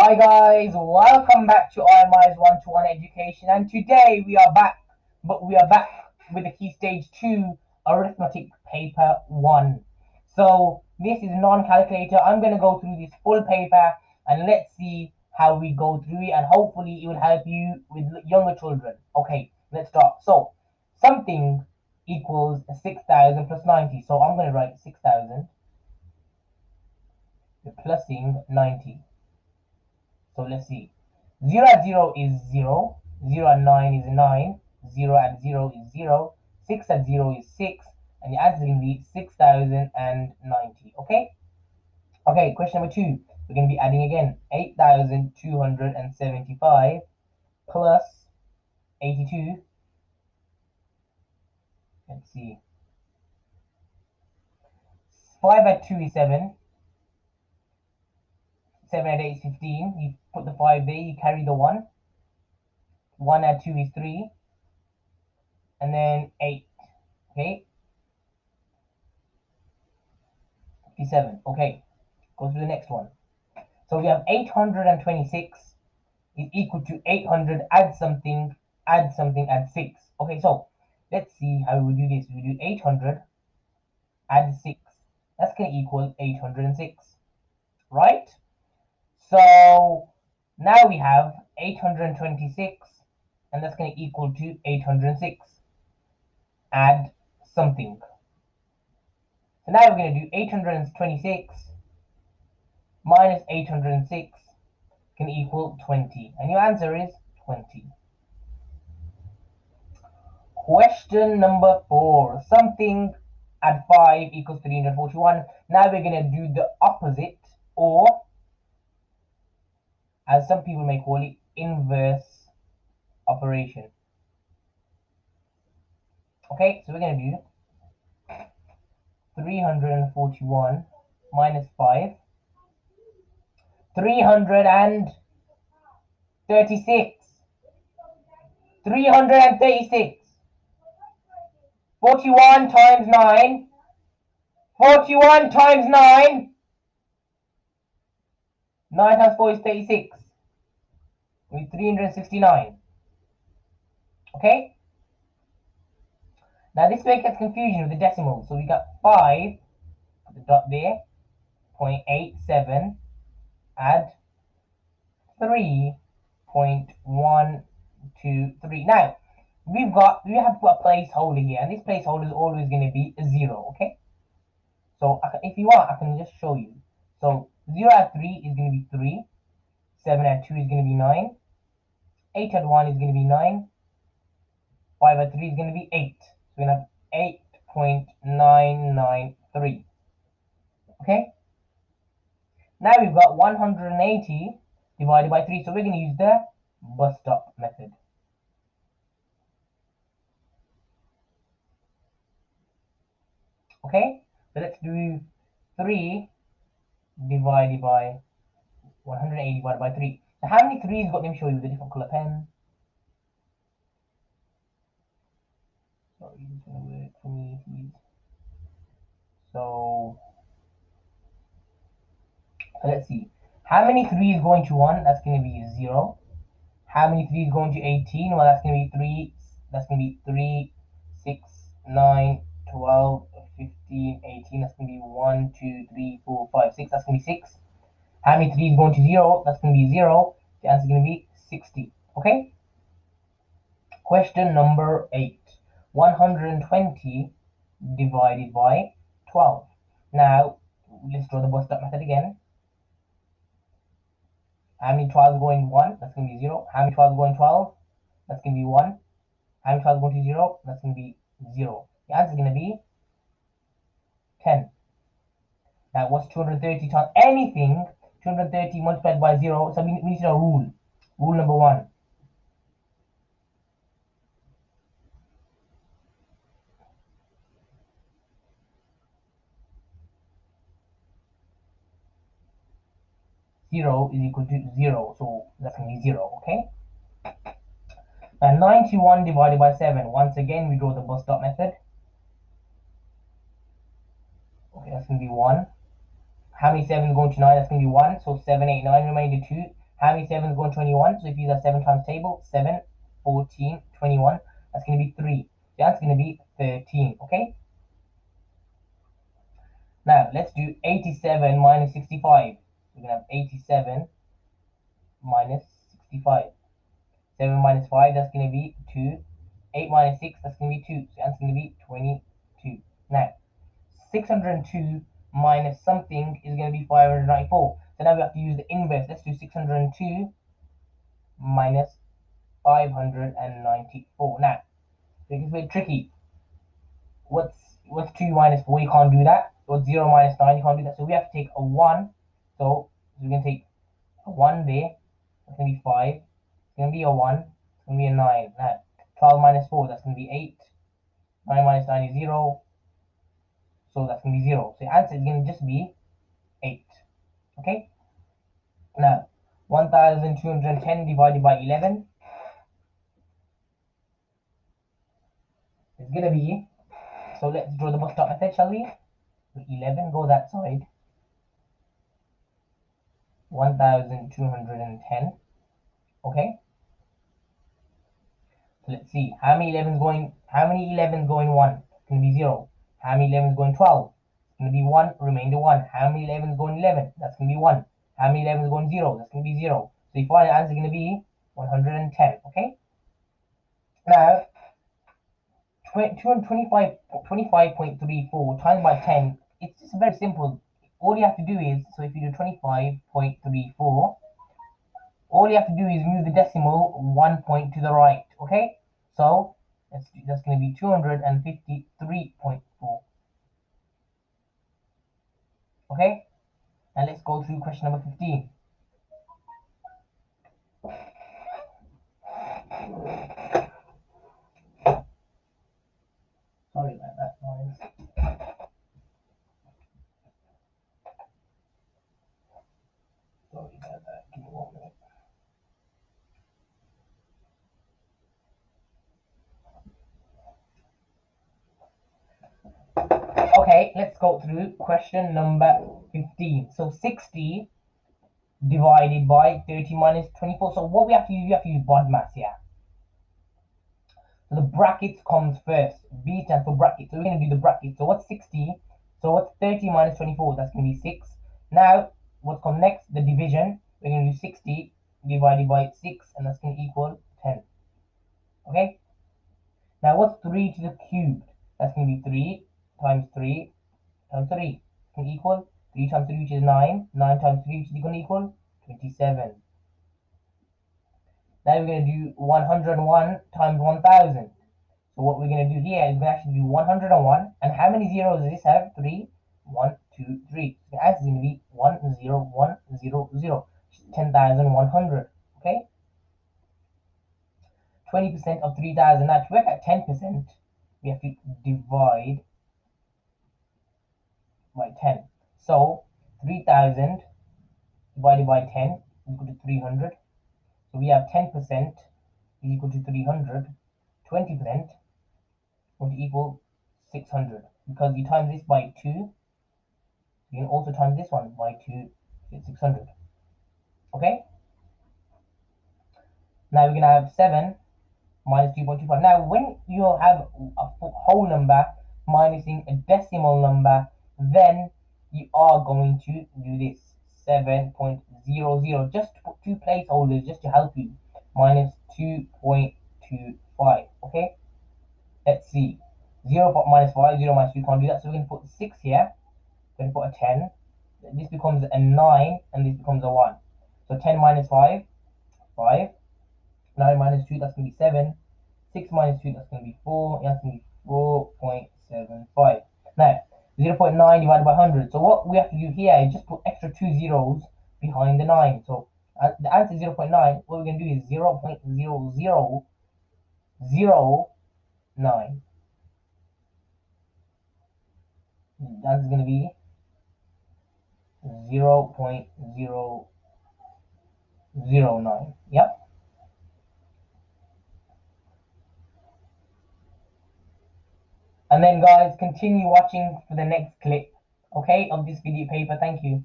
Hi guys, welcome back to RMI's One-to-One Education, and today we are back with the Key Stage 2 Arithmetic Paper 1. So this is non-calculator. I'm going to go through this full paper and let's see how we go through it, and hopefully it will help you with younger children. Okay, let's start. So something equals 6,000 plus 90. So I'm going to write 6,000 plusing 90. So let's see. 0 at 0 is 0. 0 at 9 is 9. 0 at 0 is 0. 6 at 0 is 6. And the answer is going to be 6,090. Okay? Okay, question number 2. We're going to be adding again. 8,275 plus 82. Let's see. 5 at 2 is 7. 7 at 8 is 15. You put the 5 there. You carry the 1. 1 at 2 is 3. And then 8. Okay? 57. Okay. Go to the next one. So we have 826 is equal to 800, add something, add 6. Okay, so let's see how we do this. We do 800, add 6. That's going to equal 806, right? So now we have 826, and that's going to equal to 806. Add something. So now we're going to do 826 minus 806 can equal 20, and your answer is 20. Question number 4. Something at 5 equals 341. Now we're going to do the opposite, or as some people may call it, inverse operation. Okay, so we're going to do 341 minus 5. 336. 336. 41 times 9. 41 times 9. 9 times 4 is 36. With 369. Okay? Now this may get confusion with the decimals. So we got 5, put the dot there, 0.87, add 3.123. Now we have to put a placeholder here, and this placeholder is always going to be a 0. Okay? So if you want, I can just show you. So 0 at 3 is going to be 3. 7 at 2 is going to be 9. 8 at 1 is going to be 9. 5 at 3 is going to be 8. So we're going to have 8.993. Okay? Now we've got 180 divided by 3. So we're going to use the bus stop method. Okay? So let's do 3 divided by 180 divided by 3. So how many 3's got? Let me show you with a different color pen. Sorry, this is going to work for me, please. So let's see. How many 3 is going to 1? That's going to be 0. How many 3 is going to 18? Well, that's going to be 3. That's going to be 3, 6, 9, 12, 15, 18. That's going to be 1, 2, 3, 4, 5, 6. That's going to be 6. How many 3 is going to 0? That's going to be 0. The answer is going to be 60. Okay? Question number 8. 120 divided by 12. Now, let's draw the bus stop method again. How many 12 going 1? That's going to be 0. How many 12 going 12? That's going to be 1. How many 12 going to 0? That's going to be 0. The answer is going to be 10. Now, what's 230 times anything? 230 multiplied by 0. So we need to know rule. Rule number 1. Zero is equal to 0. So that's going to be 0. Okay? Now, 91 divided by 7. Once again, we draw the bus stop method. Okay, that's going to be 1. How many 7 going to 9? That's going to be 1. So 7, 8, 9 remainder 2. How many 7s go in 21? So if you use a 7 times table, 7, 14, 21, that's going to be 3. The answer is going to be 13, okay? Now, let's do 87 minus 65. We're going to have 87 minus 65. 7 minus 5, that's going to be 2. 8 minus 6, that's going to be 2. So the answer is going to be 22. Now, 602 minus something is going to be 594. So now we have to use the inverse. Let's do 602 minus 594. Now, this is a bit tricky. What's 2 minus 4? You can't do that. What's 0 minus 9? You can't do that. So we have to take a 1. So we can take a 1 there. That's going to be 5. It's going to be a 1. It's going to be a 9. Now, 12 minus 4, that's going to be 8. 9 minus 9 is 0. So that's going to be 0. So the answer is going to just be 8. Okay? Now, 1210 divided by 11 is going to be, so let's draw the bus stop method, shall we? 11 go that side. 1210. Okay? So let's see. How many 11s go in 1? It's going to be 0. How many 11s go in 12? It's going to be 1, remainder 1. How many 11s go in 11? That's going to be 1. How many 11s go in 0? That's going to be 0. So your final answer is going to be 110. Okay? Now, 25.34 times by 10, it's just very simple. All you have to do is, so if you do 25.34, all you have to do is move the decimal 1 point to the right, okay? So that's going to be 253.4, okay? Now let's go through question number 15. Sorry about that noise. Sorry about that. Give me 1 minute. Okay, let's go through question number 15. So 60 divided by 30 minus 24. So what we have to use, we have to use BODMAS here. So the brackets comes first. B stands for bracket. So we're going to do the bracket. So what's 60? So what's 30 minus 24? That's going to be 6. Now, what comes next? The division. We're going to do 60 divided by 6, and that's going to equal 10. Okay? Now, what's 3 to the cubed? That's going to be 3 times 3 times 3. It's going to equal 3 times 3, which is 9. 9 times 3, which is going to equal 27. Now we're going to do 101 times 1000. So what we're going to do here is we're going to actually do 101. And how many zeros does this have? 3. 1, 2, 3. So the answer is going to be 10100. 10,100. Okay? 20% of 3,000. Now to work at 10%, we have to divide by 10. So 3,000 divided by 10 is equal to 300. So we have 10% is equal to 300. 20% would equal 600. Because you times this by 2, you can also times this one by 2, it's 600. Okay? Now we're going to have 7 minus 2.25. Now, when you have a whole number minusing a decimal number, then you are going to do this 7.00. Just to put two placeholders just to help you. Minus 2.25. Okay? Let's see. 0 minus 5, 0 minus 2, can't do that. So we're going to put 6 here. We're going to put a 10. This becomes a 9, and this becomes a 1. So 10 minus 5, 5. 9 minus 2, that's going to be 7. 6 minus 2, that's going to be 4. That's going to be 4.75. Now, 0.9 divided by 100. So what we have to do here is just put extra 2 zeros behind the 9. So the answer is 0.9. What we're going to do is 0.0009. The answer is going to be 0.009. Yep. And then guys, continue watching for the next clip, okay, of this video paper. Thank you.